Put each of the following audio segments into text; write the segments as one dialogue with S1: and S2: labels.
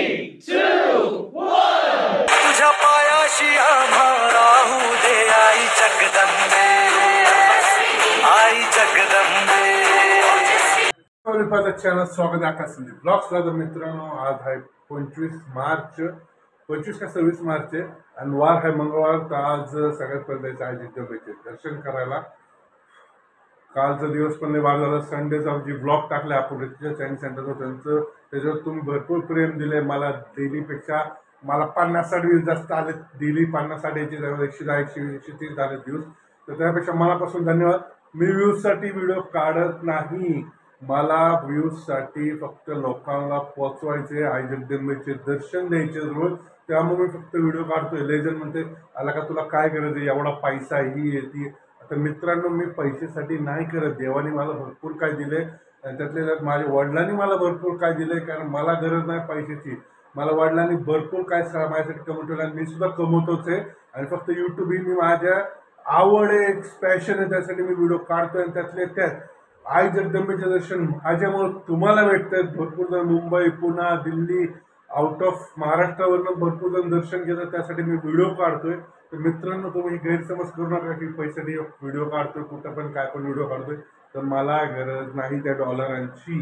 S1: तुझ्या पायाशी आम्हा राहू दे आई जगदंबे, आई जगदंबे।
S2: चॅनल स्वागत आहे आकाश संदीप ब्लॉग्सला। तर मित्रांनो, आज आहे 25 मार्च, 25 का 26 मार्च आहे आणि वार आहे मंगळवार। तर आज सगळ्यात पहिले जायचं आहे जिद्दबाईचे दर्शन करायला। कालचा दिवस पण वार झाला। संडेचा जी ब्लॉग टाकले आपण रिचार्ज चायनीज सेंटरवर, त्यांचं त्याच्यावर तुम्ही भरपूर प्रेम दिले मला। डेलीपेक्षा मला 50-60 व्ह्यूज जास्त आले। डेली 50-60 याचे 110-120-130 झाले व्ह्यूज। तर त्यापेक्षा मनापासून धन्यवाद। मी व्ह्यूजसाठी व्हिडिओ काढत नाही, मला व्ह्यूजसाठी फक्त लोकांना पोचवायचे, आई जगदंबेचे दर्शन द्यायचे रोज। त्यामुळे मी फक्त व्हिडिओ काढतोय। लेजन म्हणते आला का तुला काय गरज आहे, एवढा पैसा ही येते। आता मित्रांनो, मी पैशासाठी नाही करत। देवाने मला भरपूर काय दिले आणि त्यातल्या माझ्या वडिलांनी मला भरपूर काय दिले, कारण मला गरज नाही पैशाची। मला वडिलांनी भरपूर काय माझ्यासाठी कमवलं आणि मी सुद्धा कमवतोच आहे। आणि फक्त यूट्यूब ही मी माझ्या आवड आहे, एक पॅशन आहे, त्यासाठी मी व्हिडिओ काढतोय। आणि त्यातले त्यात आई जगदंबेचे दर्शन माझ्यामुळे तुम्हाला भेटतात। भरपूर जण मुंबई, पुणे, दिल्ली, आउट ऑफ महाराष्ट्रावरनं भरपूर जण दर्शन घेतात, त्यासाठी मी व्हिडिओ काढतोय। तर मित्रांनो, तुम्ही गैरसमज करू नका की पैशासाठी व्हिडिओ काढतोय, कुठं पण काय पण व्हिडिओ काढतोय। तर मला गरज नाही त्या डॉलरांची।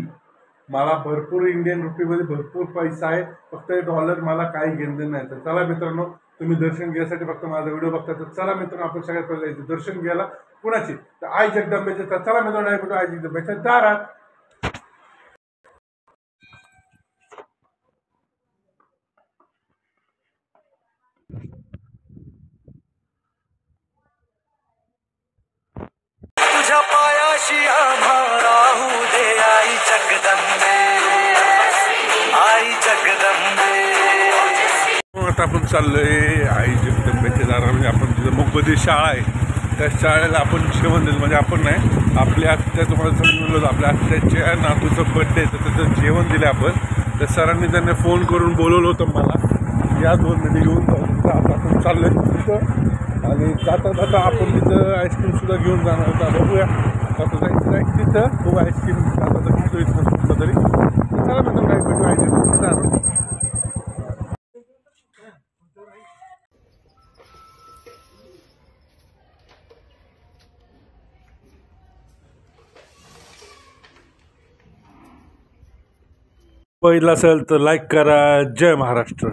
S2: मला भरपूर इंडियन रुपीमध्ये भरपूर पैसा आहे, फक्त डॉलर मला काही घेणं नाही। तर चला मित्रांनो, तुम्ही दर्शन घ्यायसाठी फक्त माझा व्हिडिओ बघता। तर चला मित्रांनो, आपण सगळ्यात पहिले दर्शन घ्यायला कुणाची, तर आई जगदंबेचे। तर चला मित्रांनो, आई जगदंबेच्या दारात।
S1: तुझ्या पायाशी आम्हा राहू दे आई जगदंबे, आई जगदंबे।
S2: आता आपण चाललोय आई जगदंबेच्या दारात। म्हणजे आपण तिथं मुंबईची शाळा आहे, त्या शाळेला आपण जेवण देतो। म्हणजे आपण नाही, आपल्या आत्या, तुम्हाला समजलं आपल्या आत्याच्या नातूचं बड्डे, तर त्याचं जेवण दिलं आपण। तर सरांनी त्यांनी फोन करून बोलवलं होतं मला, या 2 मिनिटं घेऊन जाऊ। आता आपण चाललोय तिथं आणि जाता जाता आपण तिथं आईस्क्रीम सुद्धा घेऊन जाणार होता। बघूया आता जायचं आहे तिथं, खूप आईस्क्रीम आता घेतो इथं कुठलं तरी। चला मित्रांनो, काही भेटू आई जगदंबेच्या दारात। पहिला असेल तर लाईक करा। जय महाराष्ट्र।